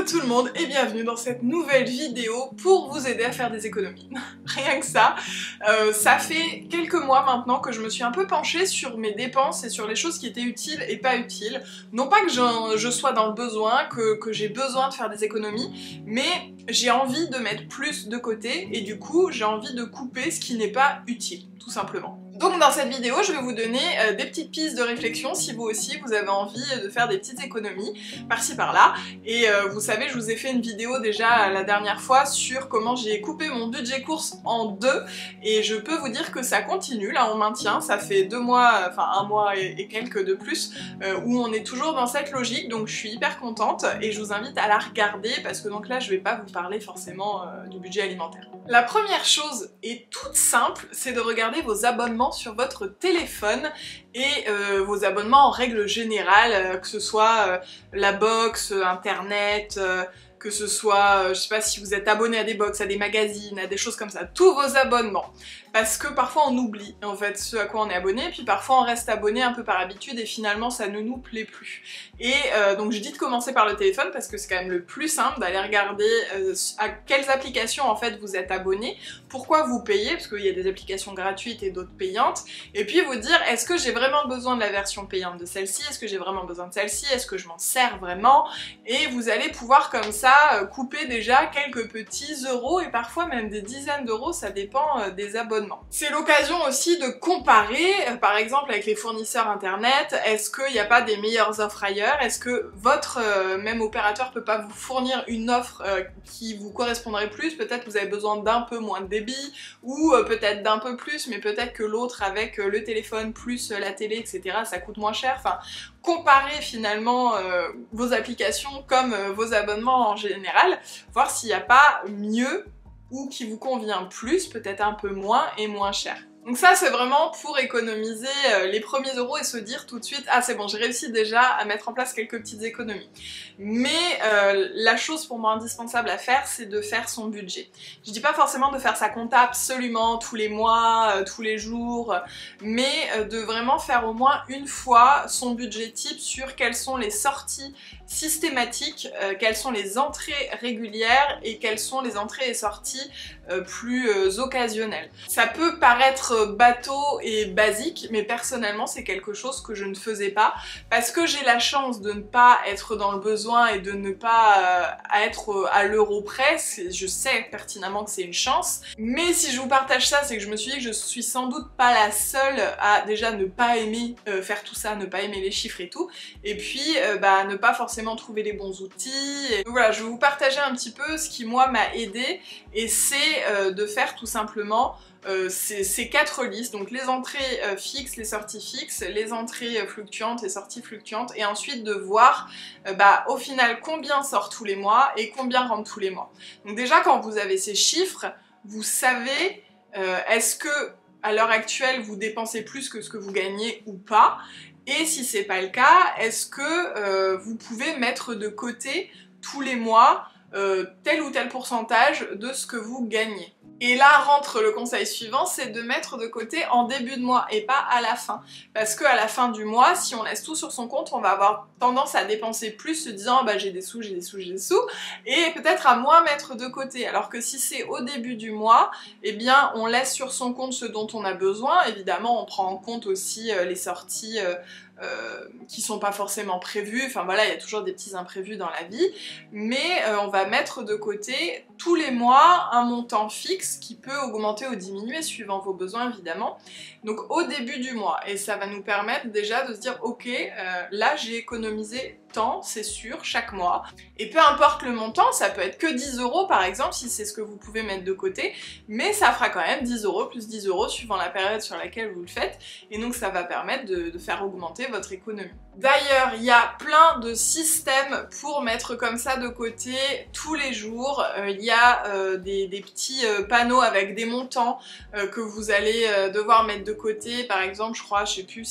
tout le monde et bienvenue dans cette nouvelle vidéo pour vous aider à faire des économies. Rien que ça. Ça fait quelques mois maintenant que je me suis un peu penchée sur mes dépenses et sur les choses qui étaient utiles et pas utiles. Non pas que je sois dans le besoin, que j'ai besoin de faire des économies, mais j'ai envie de mettre plus de côté et du coup j'ai envie de couper ce qui n'est pas utile, tout simplement. Donc dans cette vidéo, je vais vous donner des petites pistes de réflexion si vous aussi vous avez envie de faire des petites économies par-ci par-là. Et vous savez, je vous ai fait une vidéo déjà la dernière fois sur comment j'ai coupé mon budget courses en deux et je peux vous dire que ça continue, là on maintient, ça fait 2 mois, enfin 1 mois et quelques de plus où on est toujours dans cette logique, donc je suis hyper contente et je vous invite à la regarder parce que donc là je vais pas vous parler forcément du budget alimentaire. La première chose est toute simple, c'est de regarder vos abonnements sur votre téléphone et vos abonnements en règle générale, que ce soit la box, internet, que ce soit, je sais pas si vous êtes abonné à des box, à des magazines, à des choses comme ça, tous vos abonnements. Parce que parfois on oublie en fait ce à quoi on est abonné, puis parfois on reste abonné un peu par habitude et finalement ça ne nous plaît plus. Et donc je dis de commencer par le téléphone parce que c'est quand même le plus simple d'aller regarder à quelles applications en fait vous êtes abonné, pourquoi vous payez, parce qu'il y a des applications gratuites et d'autres payantes, et puis vous dire est-ce que j'ai vraiment besoin de la version payante de celle-ci, est-ce que j'ai vraiment besoin de celle-ci, est-ce que je m'en sers vraiment, et vous allez pouvoir comme ça couper déjà quelques petits euros et parfois même des dizaines d'euros, ça dépend des abonnements. C'est l'occasion aussi de comparer, par exemple avec les fournisseurs internet, est-ce qu'il n'y a pas des meilleures offres ailleurs, est-ce que votre même opérateur peut pas vous fournir une offre qui vous correspondrait plus, peut-être que vous avez besoin d'un peu moins de débit, ou peut-être d'un peu plus, mais peut-être que l'autre avec le téléphone plus la télé, etc. ça coûte moins cher, enfin comparer finalement vos applications comme vos abonnements en général, voir s'il n'y a pas mieux ou qui vous convient plus, peut-être un peu moins et moins cher. Donc ça c'est vraiment pour économiser les premiers euros et se dire tout de suite ah c'est bon j'ai réussi déjà à mettre en place quelques petites économies. Mais la chose pour moi indispensable à faire c'est de faire son budget. Je dis pas forcément de faire sa compta absolument tous les mois, tous les jours, mais de vraiment faire au moins une fois son budget type sur quelles sont les sorties systématiques, quelles sont les entrées régulières et quelles sont les entrées et sorties plus occasionnelles. Ça peut paraître bateau et basique, mais personnellement c'est quelque chose que je ne faisais pas parce que j'ai la chance de ne pas être dans le besoin et de ne pas être à l'euro près. Je sais pertinemment que c'est une chance, mais si je vous partage ça, c'est que je me suis dit que je suis sans doute pas la seule à déjà ne pas aimer faire tout ça, ne pas aimer les chiffres et tout, et puis ne pas forcément trouver les bons outils. Et donc voilà, je vais vous partager un petit peu ce qui moi m'a aidé, et c'est de faire tout simplement ces 4 listes, donc les entrées fixes, les sorties fixes, les entrées fluctuantes, les sorties fluctuantes, et ensuite de voir au final combien sort tous les mois et combien rentre tous les mois. Donc déjà quand vous avez ces chiffres, vous savez est-ce que à l'heure actuelle vous dépensez plus que ce que vous gagnez ou pas, et si c'est pas le cas, est-ce que vous pouvez mettre de côté tous les mois tel ou tel pourcentage de ce que vous gagnez. Et là rentre le conseil suivant, c'est de mettre de côté en début de mois et pas à la fin. Parce qu'à la fin du mois, si on laisse tout sur son compte, on va avoir tendance à dépenser plus, se disant bah j'ai des sous, j'ai des sous, j'ai des sous, et peut-être à moins mettre de côté. Alors que si c'est au début du mois, eh bien on laisse sur son compte ce dont on a besoin. Évidemment, on prend en compte aussi les sorties qui sont pas forcément prévues, enfin voilà, il y a toujours des petits imprévus dans la vie, mais on va mettre de côté tous les mois un montant fixe qui peut augmenter ou diminuer suivant vos besoins évidemment, donc au début du mois, et ça va nous permettre déjà de se dire ok, là j'ai économisé tant, c'est sûr, chaque mois, et peu importe le montant, ça peut être que 10 euros par exemple si c'est ce que vous pouvez mettre de côté, mais ça fera quand même 10 euros plus 10 euros suivant la période sur laquelle vous le faites, et donc ça va permettre de faire augmenter votre économie. D'ailleurs, il y a plein de systèmes pour mettre comme ça de côté tous les jours. Il y a des petits panneaux avec des montants que vous allez devoir mettre de côté. Par exemple, je crois, je sais plus,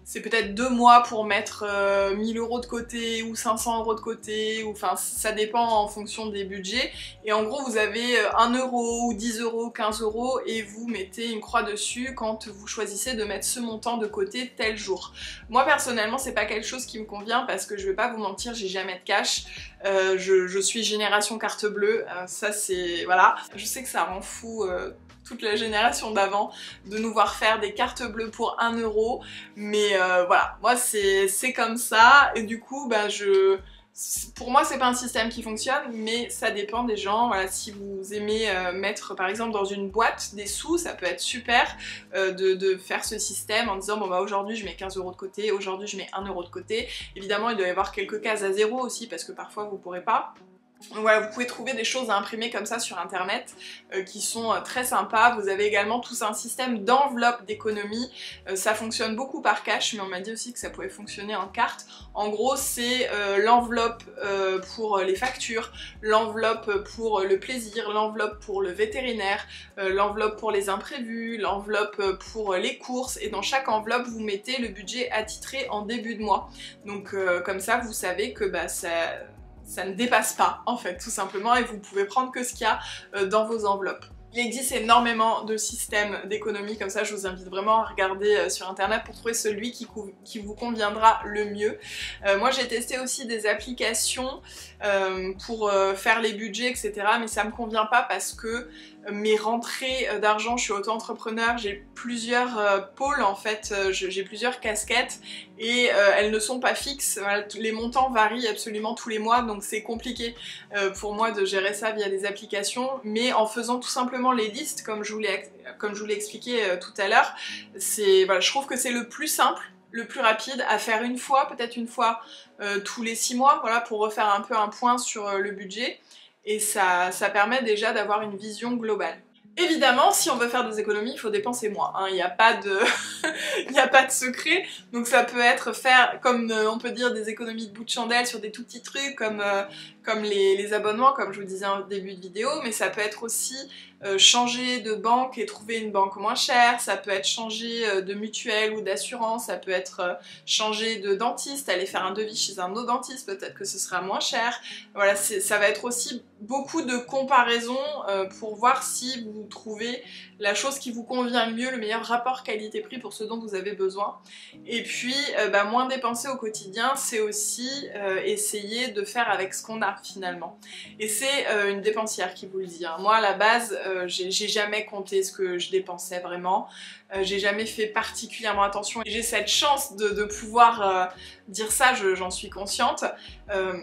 c'est peut-être 2 mois pour mettre 1000 € de côté ou 500 € de côté, ou enfin ça dépend en fonction des budgets. Et en gros vous avez 1 € ou 10 €, 15 € et vous mettez une croix dessus quand vous choisissez de mettre ce montant de côté tel jour. Moi personnellement c'est pas quelque chose qui me convient parce que je vais pas vous mentir, j'ai jamais de cash. Je suis génération carte bleue, ça c'est... voilà. Je sais que ça rend fou toute la génération d'avant de nous voir faire des cartes bleues pour 1 €, mais voilà, moi c'est comme ça, et du coup bah pour moi c'est pas un système qui fonctionne, mais ça dépend des gens. Voilà, si vous aimez mettre par exemple dans une boîte des sous, ça peut être super de faire ce système en disant bon bah aujourd'hui je mets 15 € de côté, aujourd'hui je mets 1 € de côté. Évidemment il doit y avoir quelques cases à zéro aussi parce que parfois vous pourrez pas. Donc voilà, vous pouvez trouver des choses à imprimer comme ça sur internet qui sont très sympas. Vous avez également tout un système d'enveloppe d'économie. Ça fonctionne beaucoup par cash, mais on m'a dit aussi que ça pouvait fonctionner en carte. En gros c'est l'enveloppe pour les factures, l'enveloppe pour le plaisir, l'enveloppe pour le vétérinaire, l'enveloppe pour les imprévus, l'enveloppe pour les courses, et dans chaque enveloppe vous mettez le budget attitré en début de mois. Donc comme ça vous savez que bah, ça ne dépasse pas en fait tout simplement, et vous pouvez prendre que ce qu'il y a dans vos enveloppes. Il existe énormément de systèmes d'économie comme ça, je vous invite vraiment à regarder sur internet pour trouver celui qui vous conviendra le mieux. Moi j'ai testé aussi des applications pour faire les budgets etc, mais ça me convient pas parce que mes rentrées d'argent, je suis auto-entrepreneur, j'ai plusieurs pôles en fait, j'ai plusieurs casquettes et elles ne sont pas fixes, voilà, les montants varient absolument tous les mois, donc c'est compliqué pour moi de gérer ça via des applications, mais en faisant tout simplement les listes comme je vous l'ai expliqué tout à l'heure, voilà, je trouve que c'est le plus simple, le plus rapide à faire une fois, peut-être une fois tous les 6 mois, voilà, pour refaire un peu un point sur le budget. Et ça permet déjà d'avoir une vision globale. Évidemment, si on veut faire des économies, il faut dépenser moins, hein. Il n'y a pas de secret. Donc ça peut être faire, comme on peut dire, des économies de bout de chandelle sur des tout petits trucs, comme les abonnements, comme je vous disais en début de vidéo, mais ça peut être aussi changer de banque et trouver une banque moins chère, ça peut être changer de mutuelle ou d'assurance, ça peut être changer de dentiste, aller faire un devis chez un autre dentiste, peut-être que ce sera moins cher. Voilà, ça va être aussi beaucoup de comparaisons pour voir si vous trouvez la chose qui vous convient le mieux, le meilleur rapport qualité-prix pour ce dont vous avez besoin. Et puis, moins dépenser au quotidien, c'est aussi essayer de faire avec ce qu'on a finalement. Et c'est une dépensière qui vous le dit, hein. Moi à la base, j'ai jamais compté ce que je dépensais vraiment, j'ai jamais fait particulièrement attention, et j'ai cette chance de pouvoir dire ça, j'en suis consciente,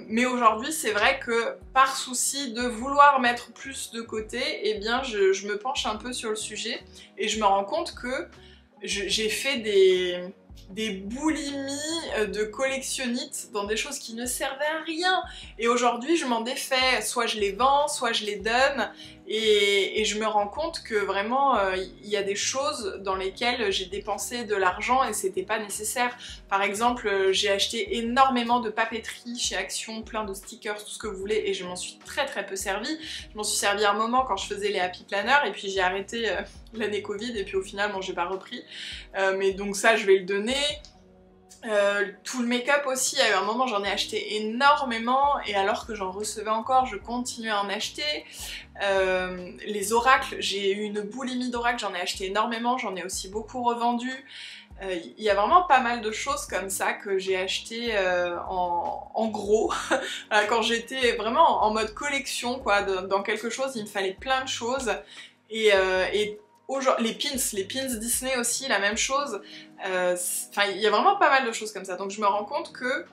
mais aujourd'hui c'est vrai que par souci de vouloir mettre plus de côté, eh bien je me penche un peu sur le sujet et je me rends compte que j'ai fait des boulimies de collectionnite dans des choses qui ne servaient à rien, et aujourd'hui je m'en défais, soit je les vends, soit je les donne, et je me rends compte que vraiment il y a des choses dans lesquelles j'ai dépensé de l'argent et c'était pas nécessaire. Par exemple, j'ai acheté énormément de papeterie chez Action, plein de stickers, tout ce que vous voulez, et je m'en suis très peu servi. Je m'en suis servi un moment quand je faisais les Happy Planner, et puis j'ai arrêté l'année Covid, et puis au final bon, j'ai pas repris, mais donc ça je vais le donner. Tout le make-up aussi, à un moment j'en ai acheté énormément, et alors que j'en recevais encore, je continuais à en acheter. Les oracles, j'ai eu une boulimie d'oracles, j'en ai acheté énormément, j'en ai aussi beaucoup revendu. Il y a vraiment pas mal de choses comme ça que j'ai acheté en gros. Quand j'étais vraiment en mode collection, quoi, dans quelque chose, il me fallait plein de choses, et les pins Disney aussi, la même chose. Enfin, il y a vraiment pas mal de choses comme ça. Donc je me rends compte que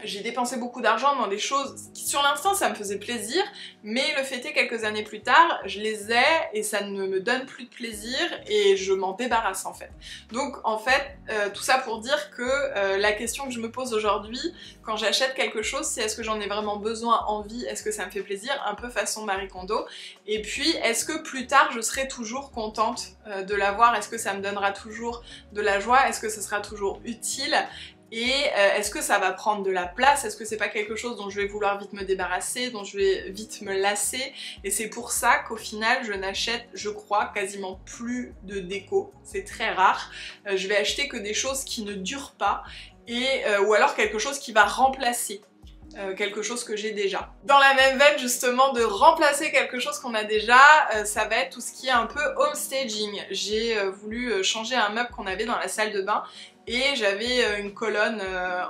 j'ai dépensé beaucoup d'argent dans des choses qui sur l'instant ça me faisait plaisir, mais le fait est quelques années plus tard je les ai et ça ne me donne plus de plaisir et je m'en débarrasse en fait. Donc en fait tout ça pour dire que la question que je me pose aujourd'hui quand j'achète quelque chose, c'est est-ce que j'en ai vraiment besoin, envie, est-ce que ça me fait plaisir, un peu façon Marie Kondo, et puis est-ce que plus tard je serai toujours contente de l'avoir, est-ce que ça me donnera toujours de la joie, est-ce que ce sera toujours utile. et est-ce que ça va prendre de la place, est-ce que c'est pas quelque chose dont je vais vouloir vite me débarrasser, dont je vais vite me lasser, et c'est pour ça qu'au final je n'achète, je crois, quasiment plus de déco, c'est très rare. Je vais acheter que des choses qui ne durent pas, et ou alors quelque chose qui va remplacer quelque chose que j'ai déjà. Dans la même veine justement de remplacer quelque chose qu'on a déjà, ça va être tout ce qui est un peu homestaging. J'ai voulu changer un meuble qu'on avait dans la salle de bain et j'avais une colonne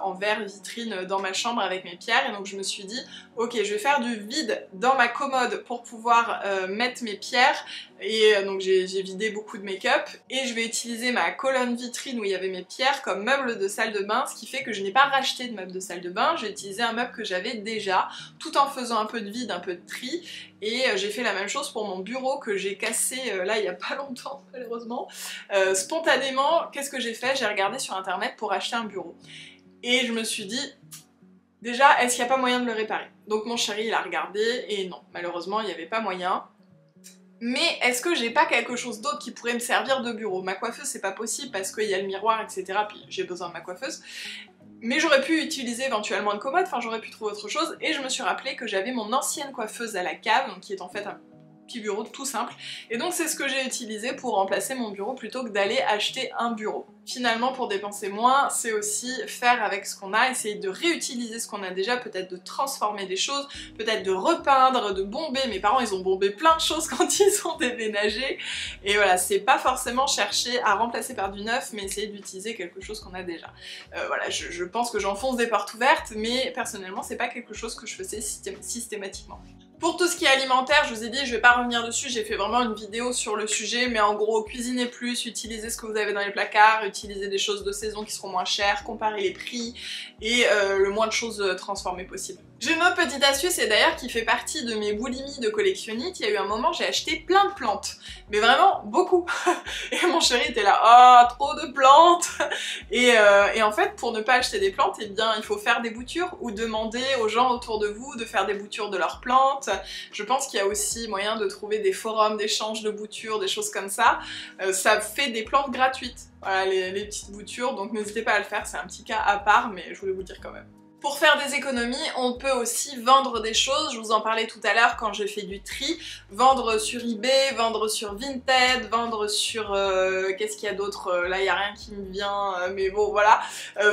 en verre vitrine dans ma chambre avec mes pierres, et donc je me suis dit ok, je vais faire du vide dans ma commode pour pouvoir mettre mes pierres, et donc j'ai vidé beaucoup de make-up et je vais utiliser ma colonne vitrine où il y avait mes pierres comme meuble de salle de bain, ce qui fait que je n'ai pas racheté de meuble de salle de bain, j'ai utilisé un meuble que j'avais déjà tout en faisant un peu de vide, un peu de tri. Et j'ai fait la même chose pour mon bureau que j'ai cassé là il y a pas longtemps malheureusement. Spontanément, qu'est-ce que j'ai fait? J'ai regardé sur internet pour acheter un bureau. Et je me suis dit, déjà, est-ce qu'il n'y a pas moyen de le réparer? Donc mon chéri il a regardé et non, malheureusement il n'y avait pas moyen. Mais est-ce que j'ai pas quelque chose d'autre qui pourrait me servir de bureau? Ma coiffeuse c'est pas possible parce qu'il y a le miroir etc, puis j'ai besoin de ma coiffeuse. Mais j'aurais pu utiliser éventuellement une commode, enfin j'aurais pu trouver autre chose, et je me suis rappelé que j'avais mon ancienne coiffeuse à la cave, donc qui est en fait un petit bureau tout simple, et donc c'est ce que j'ai utilisé pour remplacer mon bureau plutôt que d'aller acheter un bureau. Finalement, pour dépenser moins, c'est aussi faire avec ce qu'on a, essayer de réutiliser ce qu'on a déjà, peut-être de transformer des choses, peut-être de repeindre, de bomber. Mes parents ils ont bombé plein de choses quand ils ont déménagé, et voilà, c'est pas forcément chercher à remplacer par du neuf, mais essayer d'utiliser quelque chose qu'on a déjà. Voilà, je pense que j'enfonce des portes ouvertes, mais personnellement c'est pas quelque chose que je faisais systématiquement. Pour tout ce qui est alimentaire, je vous ai dit, je vais pas revenir dessus, j'ai fait vraiment une vidéo sur le sujet, mais en gros, cuisinez plus, utilisez ce que vous avez dans les placards, utilisez des choses de saison qui seront moins chères, comparez les prix, et le moins de choses transformées possible. J'ai une autre petite astuce, et d'ailleurs qui fait partie de mes boulimies de collectionnite. Il y a eu un moment, j'ai acheté plein de plantes, mais vraiment beaucoup. Et mon chéri était là, ah, trop de plantes. Et en fait, pour ne pas acheter des plantes, eh bien, il faut faire des boutures ou demander aux gens autour de vous de faire des boutures de leurs plantes. Je pense qu'il y a aussi moyen de trouver des forums d'échange de boutures, des choses comme ça. Ça fait des plantes gratuites, voilà, les petites boutures, donc n'hésitez pas à le faire, c'est un petit cas à part, mais je voulais vous le dire quand même. Pour faire des économies, on peut aussi vendre des choses, je vous en parlais tout à l'heure quand j'ai fait du tri, vendre sur eBay, vendre sur Vinted, vendre sur... qu'est-ce qu'il y a d'autre? Là il n'y a rien qui me vient, mais bon voilà.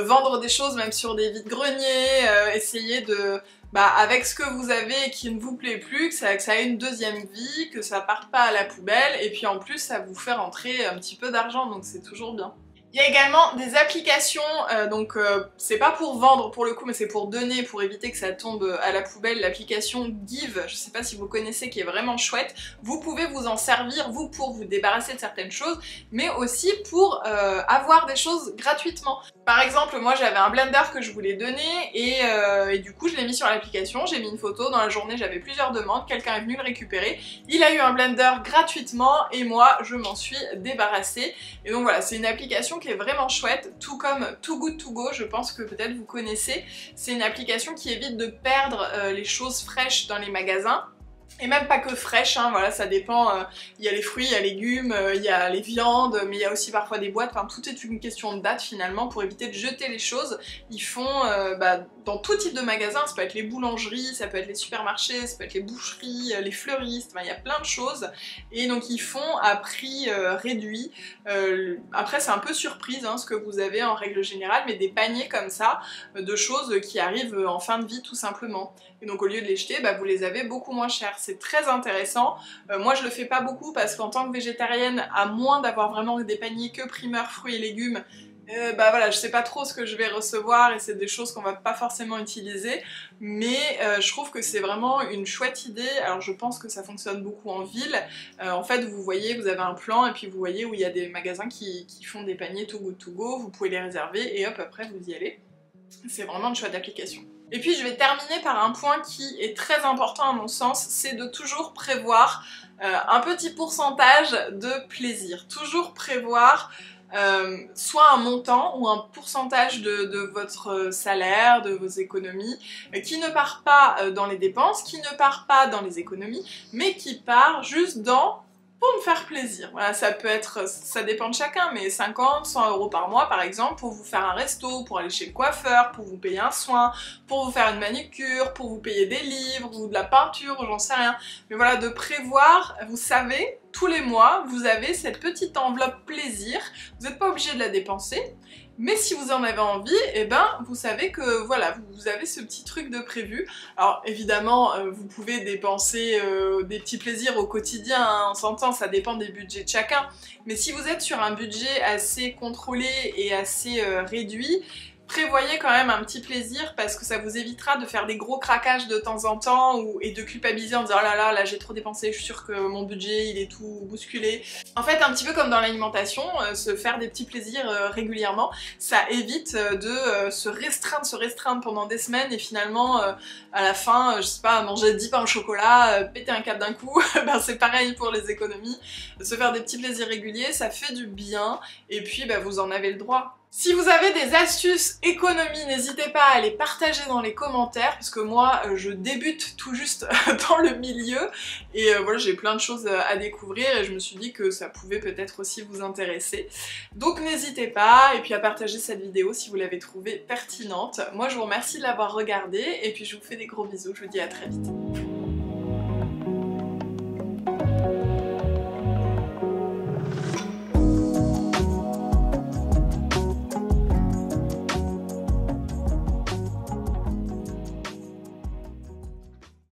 Vendre des choses même sur des vides-greniers, essayer de... avec ce que vous avez et qui ne vous plaît plus, que ça ait une deuxième vie, que ça parte pas à la poubelle, et puis en plus ça vous fait rentrer un petit peu d'argent, donc c'est toujours bien. Il y a également des applications, donc c'est pas pour vendre pour le coup, mais c'est pour donner, pour éviter que ça tombe à la poubelle, l'application Give, je sais pas si vous connaissez, qui est vraiment chouette. Vous pouvez vous en servir, vous, pour vous débarrasser de certaines choses, mais aussi pour avoir des choses gratuitement. Par exemple, moi j'avais un blender que je voulais donner, et du coup je l'ai mis sur l'application, j'ai mis une photo, dans la journée j'avais plusieurs demandes, quelqu'un est venu le récupérer, il a eu un blender gratuitement, et moi je m'en suis débarrassée. Et donc voilà, c'est une application qui est vraiment chouette, tout comme Too Good To Go, je pense que peut-être vous connaissez. C'est une application qui évite de perdre les choses fraîches dans les magasins. Et même pas que fraîches, hein, voilà, ça dépend, il y a les fruits, il y a les légumes, il y a les viandes, mais il y a aussi parfois des boîtes, enfin tout est une question de date finalement, pour éviter de jeter les choses. Ils font dans tout type de magasins, ça peut être les boulangeries, ça peut être les supermarchés, ça peut être les boucheries, les fleuristes, enfin, il y a plein de choses, et donc ils font à prix réduit. Après c'est un peu surprise hein, ce que vous avez en règle générale, mais des paniers comme ça, de choses qui arrivent en fin de vie tout simplement. Et donc au lieu de les jeter, vous les avez beaucoup moins chers. C'est très intéressant. Moi je le fais pas beaucoup parce qu'en tant que végétarienne, à moins d'avoir vraiment des paniers que primeurs fruits et légumes, voilà, je sais pas trop ce que je vais recevoir et c'est des choses qu'on va pas forcément utiliser, mais je trouve que c'est vraiment une chouette idée. Alors je pense que ça fonctionne beaucoup en ville. En fait vous voyez, vous avez un plan et puis vous voyez où il y a des magasins qui font des paniers Too Good To Go, vous pouvez les réserver et hop après vous y allez. C'est vraiment une chouette application. Et puis je vais terminer par un point qui est très important à mon sens, c'est de toujours prévoir un petit pourcentage de plaisir. Toujours prévoir soit un montant ou un pourcentage de votre salaire, de vos économies, qui ne part pas dans les dépenses, qui ne part pas dans les économies, mais qui part juste dans pour me faire plaisir. Voilà, ça peut être, ça dépend de chacun, mais 50, 100 € par mois par exemple, pour vous faire un resto, pour aller chez le coiffeur, pour vous payer un soin, pour vous faire une manucure, pour vous payer des livres ou de la peinture, ou j'en sais rien. Mais voilà, de prévoir, vous savez, tous les mois, vous avez cette petite enveloppe plaisir, vous n'êtes pas obligé de la dépenser, mais si vous en avez envie, eh ben, vous savez que voilà, vous avez ce petit truc de prévu. Alors évidemment, vous pouvez dépenser des petits plaisirs au quotidien, hein, on s'entend, ça dépend des budgets de chacun, mais si vous êtes sur un budget assez contrôlé et assez réduit, prévoyez quand même un petit plaisir parce que ça vous évitera de faire des gros craquages de temps en temps et de culpabiliser en disant oh là j'ai trop dépensé, je suis sûre que mon budget il est tout bousculé. En fait, un petit peu comme dans l'alimentation, se faire des petits plaisirs régulièrement, ça évite de se restreindre pendant des semaines et finalement à la fin, je sais pas, manger 10 pains au chocolat, péter un câble d'un coup, ben c'est pareil pour les économies. Se faire des petits plaisirs réguliers, ça fait du bien et puis ben, vous en avez le droit. Si vous avez des astuces économie, n'hésitez pas à les partager dans les commentaires, parce que moi, je débute tout juste dans le milieu, et voilà, j'ai plein de choses à découvrir, et je me suis dit que ça pouvait peut-être aussi vous intéresser. Donc n'hésitez pas, et puis à partager cette vidéo si vous l'avez trouvée pertinente. Moi, je vous remercie de l'avoir regardée, et puis je vous fais des gros bisous, je vous dis à très vite.